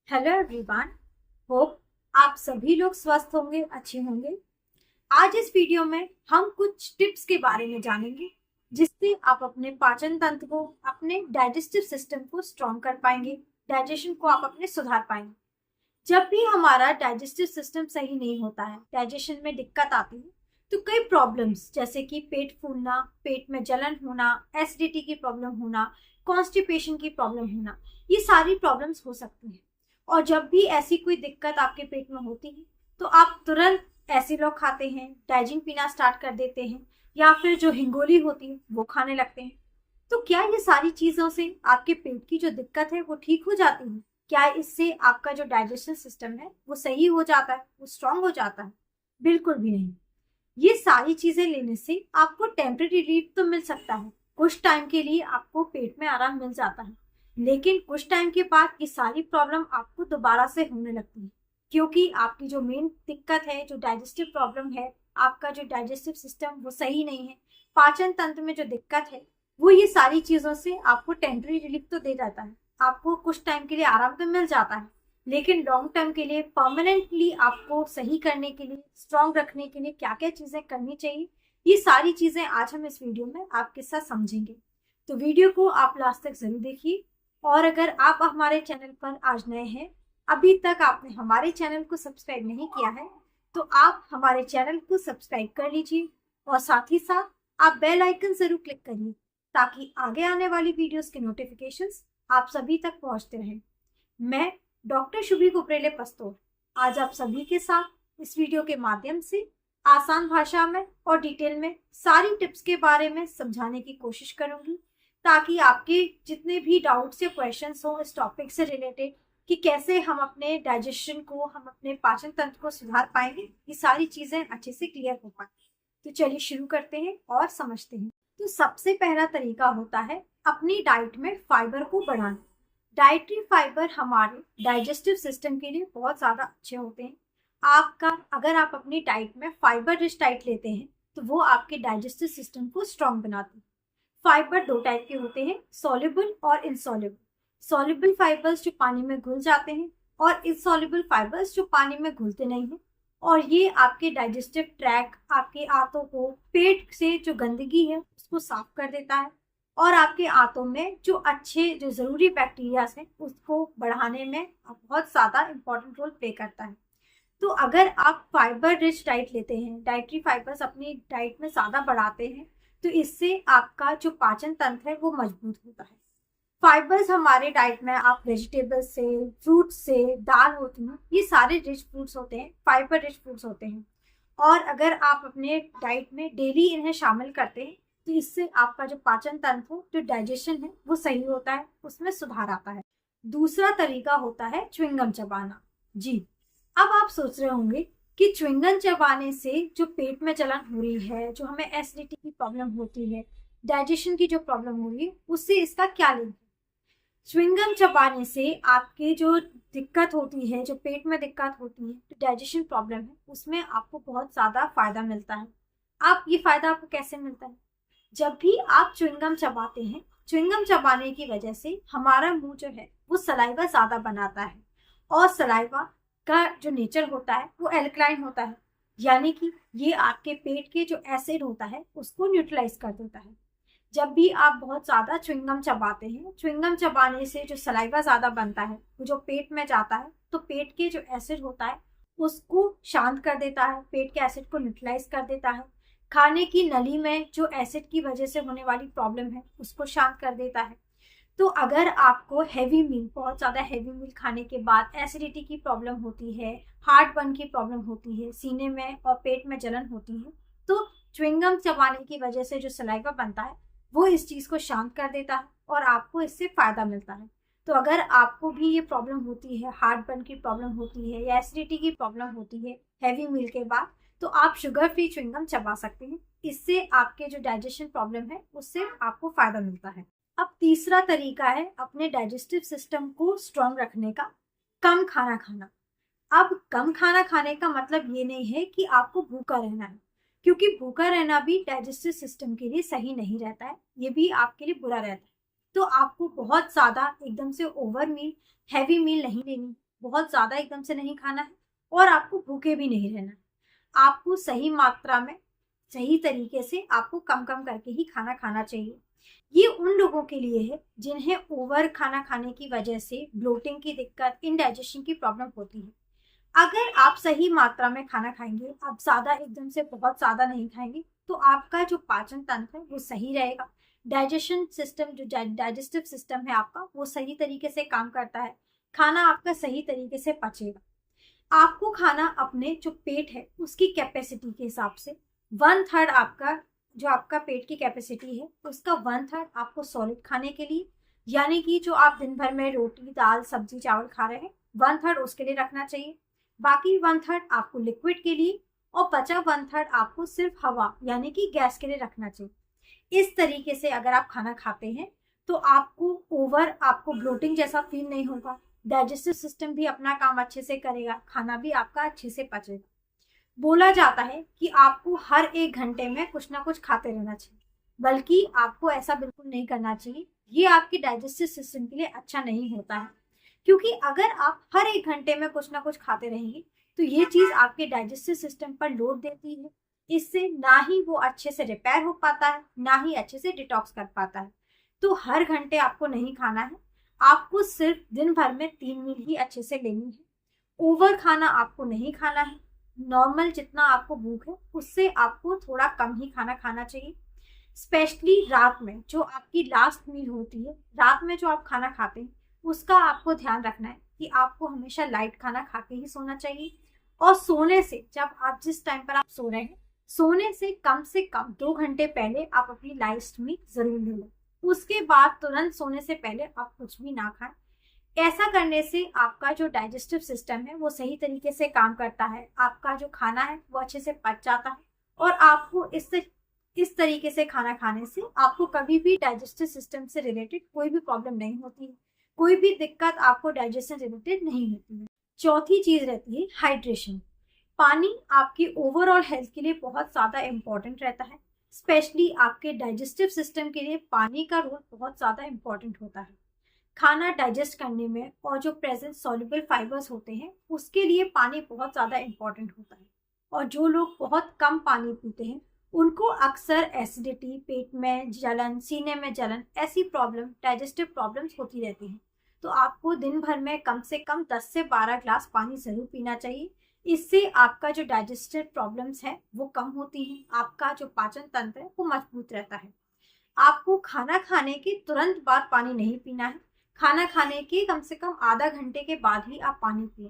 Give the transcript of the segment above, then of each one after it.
Hello everyone. Hope आप सभी लोग स्वस्थ होंगे, अच्छे होंगे। आज इस वीडियो में हम कुछ टिप्स के बारे में जानेंगे जिससे आप अपने पाचन तंत्र को, अपने डाइजेस्टिव सिस्टम को स्ट्रॉन्ग कर पाएंगे। डाइजेशन को आप अपने सुधार पाएंगे। जब भी हमारा डाइजेस्टिव सिस्टम सही नहीं होता है, डाइजेशन में दिक्कत आती है, तो कई प्रॉब्लम्स जैसे कि पेट फूलना, पेट में जलन होना, एसिडिटी की प्रॉब्लम होना, कॉन्स्टिपेशन की प्रॉब्लम होना, ये सारी प्रॉब्लम्स हो सकती हैं। और जब भी ऐसी कोई दिक्कत आपके पेट में होती है तो आप तुरंत एसिलॉक खाते हैं, डाइजिन पीना स्टार्ट कर देते हैं, या फिर जो हिंगोली होती है वो खाने लगते हैं। तो क्या ये सारी चीजों से आपके पेट की जो दिक्कत है वो ठीक हो जाती है? क्या इससे आपका जो डाइजेशन सिस्टम है वो सही हो जाता है, वो स्ट्रांग हो जाता है? बिल्कुल भी नहीं। ये सारी चीजें लेने से आपको टेम्परेरी रिलीफ तो मिल सकता है, कुछ टाइम के लिए आपको पेट में आराम मिल जाता है, लेकिन कुछ टाइम के बाद ये सारी प्रॉब्लम आपको दोबारा से होने लगती है, क्योंकि आपकी जो मेन दिक्कत है, जो डाइजेस्टिव प्रॉब्लम है, आपका जो डाइजेस्टिव सिस्टम वो सही नहीं है, पाचन तंत्र में जो दिक्कत है, वो ये सारी चीजों से आपको टेम्परेरी रिलीफ तो दे जाता है, आपको कुछ टाइम के लिए आराम तो मिल जाता है, लेकिन लॉन्ग टर्म के लिए परमानेंटली आपको सही करने के लिए, स्ट्रॉन्ग रखने के लिए क्या क्या चीजें करनी चाहिए, ये सारी चीजें आज हम इस वीडियो में आपके साथ समझेंगे। तो वीडियो को आप लास्ट तक जरूर देखिए। और अगर आप हमारे चैनल पर आज नए हैं, अभी तक आपने हमारे चैनल को सब्सक्राइब नहीं किया है, तो आप हमारे चैनल को सब्सक्राइब कर लीजिए और साथ ही साथ आप बेल आइकन जरूर क्लिक करिए ताकि आगे आने वाली वीडियोस के नोटिफिकेशंस आप सभी तक पहुंचते रहें। मैं डॉक्टर शुभी कुपरेले पस्तोर आज आप सभी के साथ इस वीडियो के माध्यम से आसान भाषा में और डिटेल में सारी टिप्स के बारे में समझाने की कोशिश करूंगी, ताकि आपके जितने भी डाउट्स या क्वेश्चंस हो इस टॉपिक से रिलेटेड कि कैसे हम अपने डाइजेशन को, हम अपने पाचन तंत्र को सुधार पाएंगे, ये सारी चीजें अच्छे से क्लियर हो पाए। तो चलिए शुरू करते हैं और समझते हैं। तो सबसे पहला तरीका होता है अपनी डाइट में फाइबर को बढ़ाना। डाइटरी फाइबर हमारे डाइजेस्टिव सिस्टम के लिए बहुत ज़्यादा अच्छे होते हैं। अगर आप अपनी डाइट में फाइबर रिच डाइट लेते हैं तो वो आपके डाइजेस्टिव सिस्टम को स्ट्रॉन्ग बनाते हैं। फाइबर दो टाइप के होते हैं, सॉल्युबल और इनसॉल्युबल। सॉल्युबल फाइबर्स जो पानी में घुल जाते हैं और इनसॉल्युबल फाइबर्स जो पानी में घुलते नहीं हैं, और ये आपके डाइजेस्टिव ट्रैक, आपके आंतों को, पेट से जो गंदगी है उसको साफ कर देता है और आपके आंतों में जो अच्छे, जो जरूरी बैक्टीरियाज हैं उसको बढ़ाने में बहुत ज़्यादा इंपॉर्टेंट रोल प्ले करता है। तो अगर आप फाइबर रिच डाइट लेते हैं, डाइटरी फाइबर्स अपनी डाइट में ज़्यादा बढ़ाते हैं, तो इससे आपका जो पाचन तंत्र है वो मजबूत होता है। फाइबर्स हमारे डाइट में आप वेजिटेबल्स से, फ्रूट्स से, दाल होती हैं, ये सारे रिच फूड्स होते हैं, फाइबर रिच फूड्स होते हैं। और अगर आप अपने डाइट में डेली इन्हें शामिल करते हैं तो इससे आपका जो पाचन तंत्र है, जो डाइजेशन है, वो सही होता है, उसमें सुधार आता है। दूसरा तरीका होता है च्युइंगम चबाना। जी, अब आप सोच रहे होंगे कि च्युइंगम चबाने से जो पेट में जलन हो रही है, जो हमें एसिडिटी की प्रॉब्लम होती है, डाइजेशन की जो प्रॉब्लम हो रही है, उससे इसका क्या लिंक है? च्युइंगम चबाने से आपके जो दिक्कत होती है, जो पेट में दिक्कत होती है, जो डाइजेशन प्रॉब्लम है, उसमें आपको बहुत ज़्यादा फायदा मिलता है। आप ये फायदा आपको कैसे मिलता है? जब भी आप च्युइंगम चबाते हैं, च्युइंगम चबाने की वजह से हमारा मुंह जो है वो सलाइवा ज़्यादा बनाता है, और सलाइवा का जो नेचर होता है वो एल्कलाइन होता है, यानी कि ये आपके पेट के जो एसिड होता है उसको न्यूट्रलाइज कर देता है। जब भी आप बहुत ज़्यादा च्युइंगम चबाते हैं, च्युइंगम चबाने से जो सलाइवा ज़्यादा बनता है वो जो पेट में जाता है, तो पेट के जो एसिड होता है उसको शांत कर देता है, पेट के एसिड को न्यूट्रलाइज कर देता है। खाने की नली में जो एसिड की वजह से होने वाली प्रॉब्लम है उसको शांत कर देता है। तो अगर आपको हैवी मील, बहुत ज़्यादा हैवी मील खाने के बाद एसिडिटी की प्रॉब्लम होती है, हार्ट बर्न की प्रॉब्लम होती है, सीने में और पेट में जलन होती है, तो च्युइंगम चबाने की वजह से जो सलाइवा बनता है वो इस चीज़ को शांत कर देता है और आपको इससे फ़ायदा मिलता है। तो अगर आपको भी ये प्रॉब्लम होती है, हार्ट बर्न की प्रॉब्लम होती है या एसिडिटी की प्रॉब्लम होती है हैवी मील के बाद, तो आप शुगर फ्री च्युइंगम चबा सकते हैं। इससे आपके जो डाइजेशन प्रॉब्लम है उससे आपको फ़ायदा मिलता है। अब तीसरा तरीका है अपने डाइजेस्टिव सिस्टम को स्ट्रॉन्ग रखने का, कम खाना खाना। अब कम खाना खाने का मतलब ये नहीं है कि आपको भूखा रहना है, क्योंकि भूखा रहना भी डाइजेस्टिव सिस्टम के लिए सही नहीं रहता है, ये भी आपके लिए बुरा रहता है। तो आपको बहुत ज़्यादा एकदम से ओवर मील, हैवी मील नहीं लेनी, बहुत ज़्यादा एकदम से नहीं खाना है और आपको भूखे भी नहीं रहना है। आपको सही मात्रा में, सही तरीके से आपको कम कम करके ही खाना खाना चाहिए। ये उन लोगों के लिए है जिन्हें ओवर खाना खाने की वजह से ब्लोटिंग की दिक्कत, इंडाइजेशन की प्रॉब्लम होती है। अगर आप सही मात्रा में खाना खाएंगे, आप ज़्यादा एकदम से बहुत ज़्यादा नहीं खाएंगे, तो आपका जो पाचन तंत्र है वो सही रहेगा। डाइजेशन सिस्टम, जो डाइजेस्टिव सिस्टम है आपका, वो सही तरीके से काम करता है। खाना आपका सही तरीके से पचेगा। आपको खाना अपने जो पेट है उसकी कैपेसिटी के हिसाब से 1/3 आपका, जो आपका पेट की कैपेसिटी है उसका 1/3 आपको सॉलिड खाने के लिए, यानी कि जो आप दिन भर में रोटी दाल सब्जी चावल खा रहे हैं 1/3 उसके लिए रखना चाहिए। बाकी 1/3 आपको लिक्विड के लिए और बचा 1/3 आपको सिर्फ हवा यानी कि गैस के लिए रखना चाहिए। इस तरीके से अगर आप खाना खाते हैं तो आपको ब्लोटिंग जैसा फील नहीं होगा। डाइजेस्टिव सिस्टम भी अपना काम अच्छे से करेगा, खाना भी आपका अच्छे से पचेगा। बोला जाता है कि आपको हर 1 घंटे में कुछ ना कुछ खाते रहना चाहिए, बल्कि आपको ऐसा बिल्कुल नहीं करना चाहिए। ये आपके डाइजेस्टिव सिस्टम के लिए अच्छा नहीं होता है, क्योंकि अगर आप हर 1 घंटे में कुछ ना कुछ खाते रहेंगे तो ये चीज आपके डाइजेस्टिव सिस्टम पर लोड देती है। इससे ना ही वो अच्छे से रिपेयर हो पाता है, ना ही अच्छे से डिटॉक्स कर पाता है। तो हर घंटे आपको नहीं खाना है, आपको सिर्फ दिन भर में 3 मील ही अच्छे से लेनी है। ओवर खाना आपको नहीं खाना है। नॉर्मल जितना आपको भूख है उससे आपको थोड़ा कम ही खाना खाना चाहिए। स्पेशली रात में जो आपकी लास्ट मील होती है, रात में जो आप खाना खाते हैं उसका आपको ध्यान रखना है कि आपको हमेशा लाइट खाना खा के ही सोना चाहिए। और सोने से, जब आप जिस टाइम पर आप सो रहे हैं, सोने से कम 2 घंटे पहले आप अपनी लास्ट मील जरूर ले लें। उसके बाद तुरंत सोने से पहले आप कुछ भी ना खाएं। ऐसा करने से आपका जो डाइजेस्टिव सिस्टम है वो सही तरीके से काम करता है, आपका जो खाना है वो अच्छे से पच जाता है और आपको इस तरीके से खाना खाने से आपको कभी भी डाइजेस्टिव सिस्टम से रिलेटेड कोई भी प्रॉब्लम नहीं होती है, कोई भी दिक्कत आपको डाइजेशन रिलेटेड नहीं होती है। चौथी चीज रहती है हाइड्रेशन। पानी आपकी ओवरऑल हेल्थ के लिए बहुत ज़्यादा इम्पोर्टेंट रहता है। स्पेशली आपके डाइजेस्टिव सिस्टम के लिए पानी का रोल बहुत ज़्यादा इम्पोर्टेंट होता है। खाना डाइजेस्ट करने में और जो प्रेजेंट सॉल्युबल फाइबर्स होते हैं उसके लिए पानी बहुत ज़्यादा इम्पोर्टेंट होता है। और जो लोग बहुत कम पानी पीते हैं उनको अक्सर एसिडिटी, पेट में जलन, सीने में जलन, ऐसी प्रॉब्लम, डाइजेस्टिव प्रॉब्लम्स होती रहती हैं। तो आपको दिन भर में कम से कम 10 से 12 ग्लास पानी ज़रूर पीना चाहिए। इससे आपका जो डाइजेस्टिव प्रॉब्लम्स है वो कम होती हैं, आपका जो पाचन तंत्र है वो मजबूत रहता है। आपको खाना खाने के तुरंत बाद पानी नहीं पीना है। खाना खाने के कम से कम आधा घंटे के बाद ही आप पानी पिए।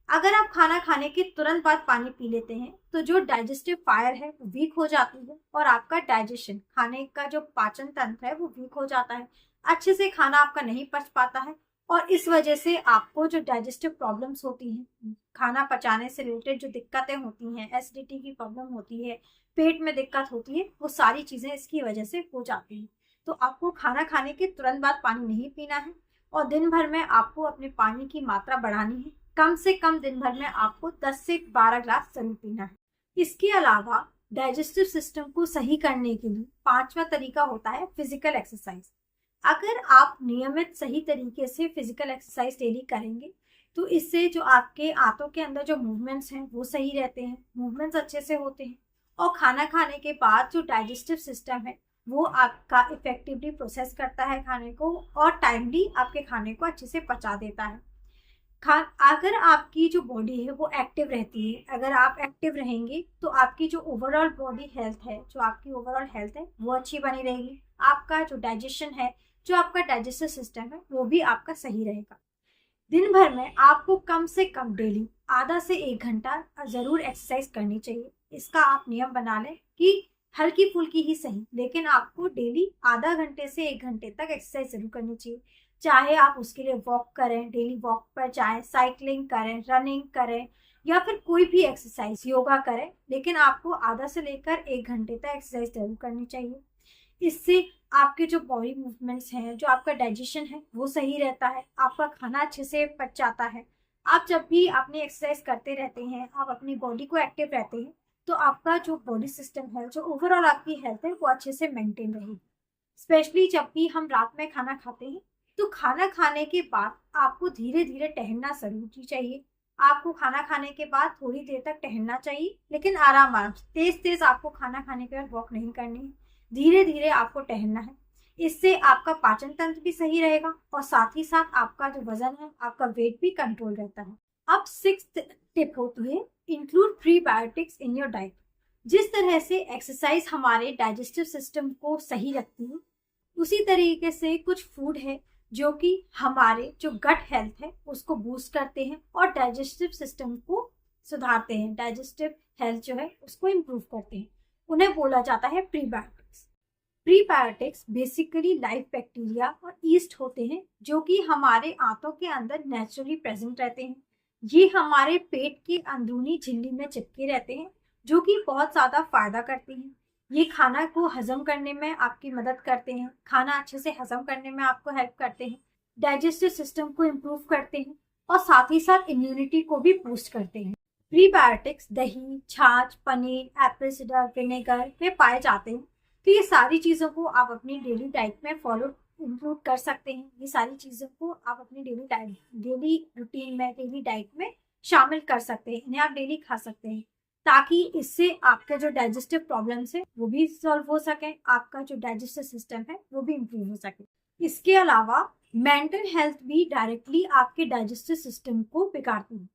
अगर आप खाना खाने के तुरंत बाद पानी पी लेते हैं तो जो डाइजेस्टिव फायर है वो वीक हो जाती है और आपका डाइजेशन, खाने का जो पाचन तंत्र है वो वीक हो जाता है। अच्छे से खाना आपका नहीं पच पाता है और इस वजह से आपको जो डाइजेस्टिव प्रॉब्लम्स होती हैं, खाना पचाने से रिलेटेड जो दिक्कतें होती हैं, एसिडिटी की प्रॉब्लम होती है, पेट में दिक्कत होती है, वो सारी चीज़ें इसकी वजह से हो जाती हैं। तो आपको खाना खाने के तुरंत बाद पानी नहीं पीना है और दिन भर में आपको अपने पानी की मात्रा बढ़ानी है। कम से कम दिन भर में आपको 10 से 12 ग्लास जरूर पीना है। इसके अलावा डाइजेस्टिव सिस्टम को सही करने के लिए 5वां तरीका होता है फिजिकल एक्सरसाइज। अगर आप नियमित सही तरीके से फिजिकल एक्सरसाइज डेली करेंगे तो इससे जो आपके आंतों के अंदर जो मूवमेंट्स हैं वो सही रहते हैं, मूवमेंट्स अच्छे से होते हैं और खाना खाने के बाद जो डाइजेस्टिव सिस्टम है वो आपका इफेक्टिवली प्रोसेस करता है खाने को और टाइमली आपके खाने को अच्छे से पचा देता है। अगर आपकी जो बॉडी है वो एक्टिव रहती है, अगर आप एक्टिव रहेंगे तो आपकी जो ओवरऑल बॉडी हेल्थ है, जो आपकी ओवरऑल हेल्थ है वो अच्छी बनी रहेगी। आपका जो डाइजेशन है, जो आपका डाइजेस्टिव सिस्टम है वो भी आपका सही रहेगा। दिन भर में आपको कम से कम डेली आधा से 1 घंटा जरूर एक्सरसाइज करनी चाहिए। इसका आप नियम बना लें कि हल्की फुल्की ही सही, लेकिन आपको डेली आधा घंटे से 1 घंटे तक एक्सरसाइज जरूर करनी चाहिए। चाहे आप उसके लिए वॉक करें, डेली वॉक पर जाएं, साइकिलिंग करें, रनिंग करें या फिर कोई भी एक्सरसाइज, योगा करें, लेकिन आपको आधा से लेकर 1 घंटे तक एक्सरसाइज जरूर करनी चाहिए। इससे आपके जो बॉडी मूवमेंट्स हैं, जो आपका डाइजेशन है वो सही रहता है, आपका खाना अच्छे से पच जाता है। आप जब भी अपनी एक्सरसाइज करते रहते हैं, आप अपनी बॉडी को एक्टिव रहते हैं, तो आपका जो बॉडी सिस्टम है, जो ओवरऑल आपकी हेल्थ है वो अच्छे से मेंटेन रहेगी। स्पेशली जब भी हम रात में खाना खाते हैं तो खाना खाने के बाद आपको धीरे धीरे टहलना जरूर चाहिए। आपको खाना खाने के बाद थोड़ी देर तक टहलना चाहिए, लेकिन आराम आराम से, तेज तेज आपको खाना खाने के बाद वॉक नहीं करनी है, धीरे धीरे आपको टहलना है। इससे आपका पाचन तंत्र भी सही रहेगा और साथ ही साथ आपका जो वजन है, आपका वेट भी कंट्रोल रहता है। अब 6th टिप होती है include prebiotics in your diet. जिस तरह से एक्सरसाइज हमारे डाइजेस्टिव सिस्टम को सही रखती है, उसी तरीके से कुछ फूड है जो कि हमारे जो गट हेल्थ है उसको बूस्ट करते हैं और डाइजेस्टिव सिस्टम को सुधारते हैं, डाइजेस्टिव हेल्थ जो है उसको इम्प्रूव करते हैं। उन्हें बोला जाता है prebiotics. Prebiotics basically live bacteria और ईस्ट होते हैं जो कि हमारे आंतों के अंदर नेचुरली प्रेजेंट रहते हैं। ये हमारे पेट की अंदरूनी झिल्ली में चिपके रहते हैं, जो कि बहुत ज़्यादा फायदा करते हैं। ये खाना को हजम करने में आपकी मदद करते हैं, खाना अच्छे से हजम करने में आपको हेल्प करते हैं, डाइजेस्टिव सिस्टम को इम्प्रूव करते हैं और साथ ही साथ इम्यूनिटी को भी बूस्ट करते हैं। प्रीबायोटिक्स दही, छाछ, पनीर, एप्पल साइडर विनेगर में पाए जाते हैं। तो ये सारी चीज़ों को आप अपनी डेली डाइट में फॉलो इंक्लूड कर सकते हैं। ये सारी चीज़ों को आप अपनी डेली रूटीन में, डेली डाइट में शामिल कर सकते हैं। इन्हें आप डेली खा सकते हैं ताकि इससे आपके जो डाइजेस्टिव प्रॉब्लम्स है वो भी सॉल्व हो सके, आपका जो डाइजेस्टिव सिस्टम है वो भी इम्प्रूव हो सके। इसके अलावा मेंटल हेल्थ भी डायरेक्टली आपके डाइजेस्टिव सिस्टम को बिगाड़ती है।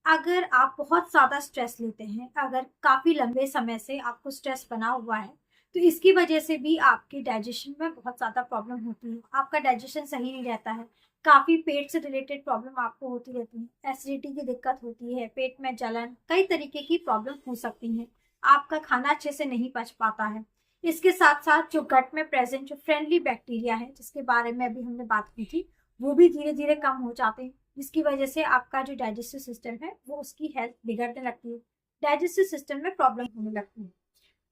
अगर आप बहुत ज़्यादा स्ट्रेस लेते हैं, अगर काफ़ी लंबे समय से आपको स्ट्रेस बना हुआ है, तो इसकी वजह से भी आपके डाइजेशन में बहुत ज़्यादा प्रॉब्लम होती है। आपका डाइजेशन सही नहीं रहता है, काफ़ी पेट से रिलेटेड प्रॉब्लम आपको होती रहती है, एसिडिटी की दिक्कत होती है, पेट में जलन, कई तरीके की प्रॉब्लम हो सकती हैं। आपका खाना अच्छे से नहीं पच पाता है। इसके साथ साथ जो गट में प्रेजेंट जो फ्रेंडली बैक्टीरिया है, जिसके बारे में अभी हमने बात की थी, वो भी धीरे धीरे कम हो जाते हैं, जिसकी वजह से आपका जो डाइजेस्टिव सिस्टम है वो उसकी हेल्थ बिगड़ने लगती है, डाइजेस्टिव सिस्टम में प्रॉब्लम होने लगती है।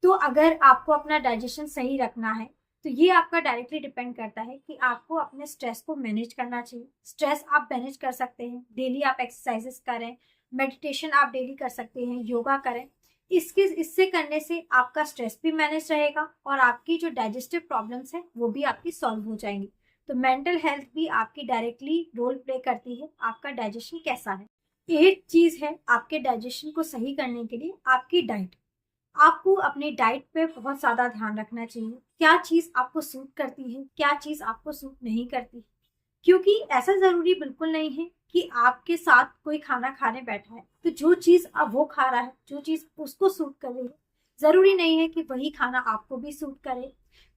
तो अगर आपको अपना डाइजेशन सही रखना है तो ये आपका डायरेक्टली डिपेंड करता है कि आपको अपने स्ट्रेस को मैनेज करना चाहिए। स्ट्रेस आप मैनेज कर सकते हैं, डेली आप एक्सरसाइजेस करें, मेडिटेशन आप डेली कर सकते हैं, योगा करें। इससे करने से आपका स्ट्रेस भी मैनेज रहेगा और आपकी जो डाइजेस्टिव प्रॉब्लम्स हैं वो भी आपकी सॉल्व हो जाएंगी। तो मेंटल हेल्थ भी आपकी डायरेक्टली रोल प्ले करती है आपका डाइजेशन कैसा है। एक चीज़ है आपके डाइजेशन को सही करने के लिए आपकी डाइट। आपको अपनी डाइट पे बहुत ज़्यादा ध्यान रखना चाहिए, क्या चीज़ आपको सूट करती है, क्या चीज़ आपको सूट नहीं करती। क्योंकि ऐसा ज़रूरी बिल्कुल नहीं है कि आपके साथ कोई खाना खाने बैठा है तो जो चीज़ अब वो खा रहा है, जो चीज़ उसको सूट कर रही है, ज़रूरी नहीं है कि वही खाना आपको भी सूट करे।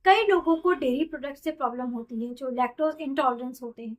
कई लोगों को डेयरी प्रोडक्ट से प्रॉब्लम होती है, जो लैक्टोज इंटॉलरेंस होते हैं,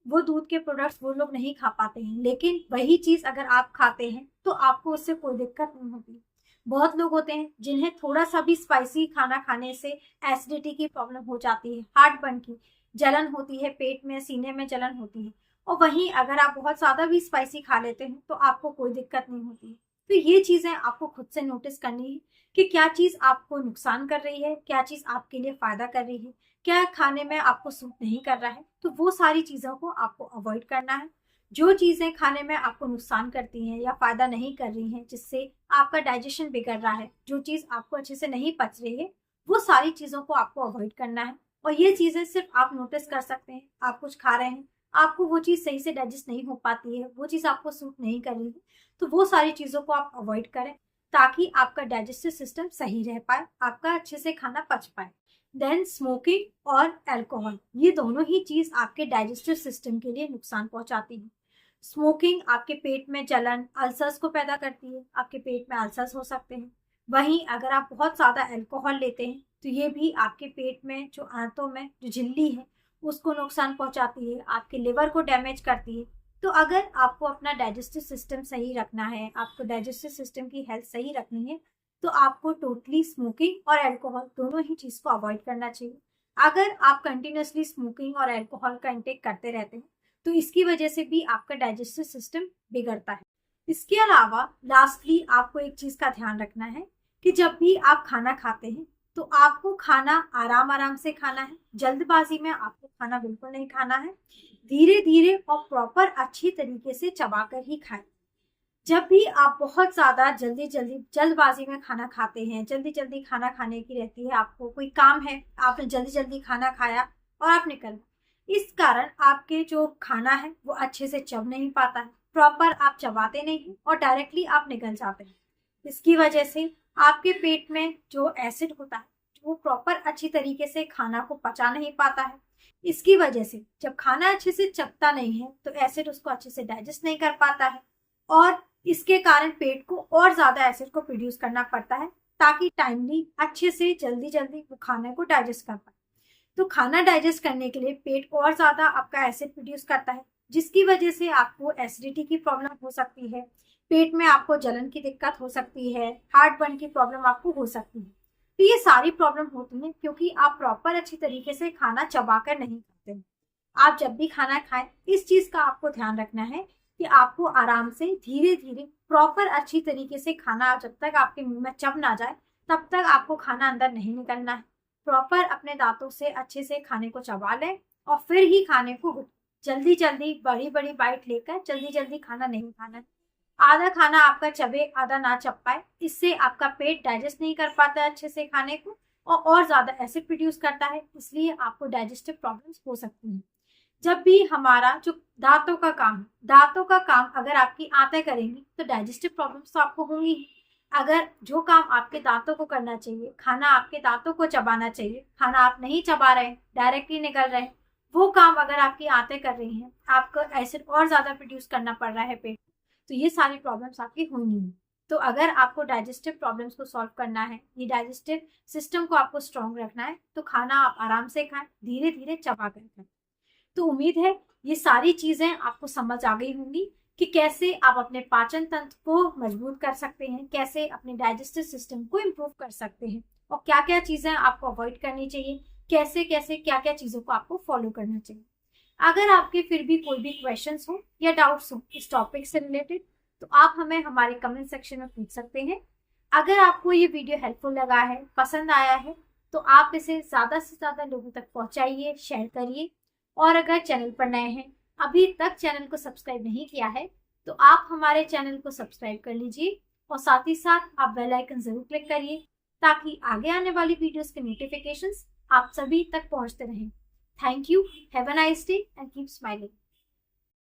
वो दूध के प्रोडक्ट्स वो लोग नहीं खा पाते हैं, लेकिन वही चीज़ अगर आप खाते हैं तो आपको उससे कोई दिक्कत नहीं होती। बहुत लोग होते हैं जिन्हें थोड़ा सा भी स्पाइसी खाना खाने से एसिडिटी की प्रॉब्लम हो जाती है, हार्टबर्न की जलन होती है, पेट में सीने में जलन होती है। और वहीं अगर आप बहुत ज़्यादा भी स्पाइसी खा लेते हैं तो आपको कोई दिक्कत नहीं होती। तो ये चीज़ें आपको खुद से नोटिस करनी है कि क्या चीज़ आपको नुकसान कर रही है, क्या चीज़ आपके लिए फ़ायदा कर रही है, क्या खाने में आपको सूट नहीं कर रहा है। तो वो सारी चीज़ों को आपको अवॉइड करना है। जो चीज़ें खाने में आपको नुकसान करती हैं या फ़ायदा नहीं कर रही हैं, जिससे आपका डाइजेशन बिगड़ रहा है, जो चीज़ आपको अच्छे से नहीं पच रही है, वो सारी चीज़ों को आपको अवॉइड करना है। और ये चीज़ें सिर्फ आप नोटिस कर सकते हैं। आप कुछ खा रहे हैं, आपको वो चीज़ सही से डाइजेस्ट नहीं हो पाती है, वो चीज़ आपको सूट नहीं कर रही है, तो वो सारी चीज़ों को आप अवॉइड करें ताकि आपका डाइजेस्टिव सिस्टम सही रह पाए, आपका अच्छे से खाना पच पाए। देन स्मोकिंग और अल्कोहल, ये दोनों ही चीज़ आपके डाइजेस्टिव सिस्टम के लिए नुकसान पहुंचाती है। स्मोकिंग आपके पेट में जलन, अल्सर्स को पैदा करती है, आपके पेट में अल्सर्स हो सकते हैं। वहीं अगर आप बहुत ज़्यादा अल्कोहल लेते हैं तो ये भी आपके पेट में जो आंतों में जो झिल्ली है उसको नुकसान पहुंचाती है, आपके लिवर को डैमेज करती है। तो अगर आपको अपना डाइजेस्टिव सिस्टम सही रखना है, आपको डाइजेस्टिव सिस्टम की हेल्थ सही रखनी है, तो आपको टोटली स्मोकिंग और अल्कोहल दोनों ही चीज़ को अवॉइड करना चाहिए। अगर आप कंटिन्यूसली स्मोकिंग और अल्कोहल का इंटेक करते रहते हैं तो इसकी वजह से भी आपका डाइजेस्टिव सिस्टम बिगड़ता है। इसके अलावा लास्टली आपको एक चीज़ का ध्यान रखना है कि जब भी आप खाना खाते हैं तो आपको खाना आराम आराम से खाना है, जल्दबाजी में आपको खाना बिल्कुल नहीं खाना है। धीरे धीरे और प्रॉपर अच्छी तरीके से चबाकर ही खाएं। जब भी आप बहुत ज़्यादा जल्दबाजी में खाना खाते हैं, जल्दी जल्दी खाना खाने की रहती है, आपको कोई काम है, आपने जल्दी जल्दी खाना खाया और आप निकल। इस कारण आपके जो खाना है वो अच्छे से चब नहीं पाता है, प्रॉपर आप चबाते नहीं और डायरेक्टली आप निकल जाते हैं। इसकी वजह से आपके पेट में जो एसिड होता है वो प्रॉपर अच्छी तरीके से खाना को पचा नहीं पाता है। इसकी वजह से जब खाना अच्छे से चबता नहीं है तो एसिड उसको अच्छे से डाइजेस्ट नहीं कर पाता है और इसके कारण पेट को और ज्यादा एसिड को प्रोड्यूस करना पड़ता है ताकि टाइमली अच्छे से जल्दी जल्दी वो खाने को डाइजेस्ट कर पाए। तो खाना डाइजेस्ट करने के लिए पेट और ज्यादा आपका एसिड प्रोड्यूस करता है, जिसकी वजह से आपको एसिडिटी की प्रॉब्लम हो सकती है, पेट में आपको जलन की दिक्कत हो सकती है, हार्ट बर्न की प्रॉब्लम आपको हो सकती है। तो ये सारी प्रॉब्लम होती है क्योंकि आप प्रॉपर अच्छी तरीके से खाना चबाकर नहीं खाते हैं। आप जब भी खाना खाएं इस चीज का आपको ध्यान रखना है कि आपको आराम से धीरे धीरे प्रॉपर अच्छी तरीके से खाना, जब तक आपके मुंह में चब ना जाए तब तक आपको खाना अंदर नहीं निकलना है। प्रॉपर अपने दांतों से अच्छे से खाने को चबा लें और फिर ही खाने को जल्दी जल्दी बड़ी बड़ी बाइट लेकर जल्दी जल्दी खाना नहीं खाना है। आधा खाना आपका चबे आधा ना चब पाए, इससे आपका पेट डाइजेस्ट नहीं कर पाता अच्छे से खाने को और ज्यादा एसिड प्रोड्यूस करता है, इसलिए आपको डाइजेस्टिव प्रॉब्लम्स हो सकती हैं। जब भी हमारा जो दांतों का काम अगर आपकी आंतें करेंगी तो डाइजेस्टिव प्रॉब्लम्स तो आपको होंगी ही। अगर जो काम आपके दांतों को करना चाहिए, खाना आपके दांतों को चबाना चाहिए, खाना आप नहीं चबा रहे, डायरेक्टली निकल रहे, वो काम अगर आपकी आंतें कर रही हैं, आपको एसिड और ज्यादा प्रोड्यूस करना पड़ रहा है पेट, तो ये सारी प्रॉब्लम्स आपकी होंगी। तो अगर आपको डाइजेस्टिव प्रॉब्लम्स को सॉल्व करना है, ये डाइजेस्टिव सिस्टम को आपको स्ट्रॉन्ग रखना है, तो खाना आप आराम से खाएं, धीरे धीरे चबा कर खाएं। तो उम्मीद है ये सारी चीजें आपको समझ आ गई होंगी कि कैसे आप अपने पाचन तंत्र को मजबूत कर सकते हैं, कैसे अपने डाइजेस्टिव सिस्टम को इम्प्रूव कर सकते हैं और क्या क्या चीजें आपको अवॉइड करनी चाहिए, कैसे कैसे क्या क्या चीजों को आपको फॉलो करना चाहिए। अगर आपके फिर भी कोई भी क्वेश्चंस हो या डाउट्स हो इस टॉपिक से रिलेटेड तो आप हमें हमारे कमेंट सेक्शन में पूछ सकते हैं। अगर आपको ये वीडियो हेल्पफुल लगा है, पसंद आया है, तो आप इसे ज़्यादा से ज़्यादा लोगों तक पहुंचाइए, शेयर करिए। और अगर चैनल पर नए हैं, अभी तक चैनल को सब्सक्राइब नहीं किया है, तो आप हमारे चैनल को सब्सक्राइब कर लीजिए और साथ ही साथ आप बेल आइकन जरूर क्लिक करिए ताकि आगे आने वाली वीडियोस के नोटिफिकेशंस आप सभी तक पहुंचते रहें। Thank you, have a nice day and keep smiling.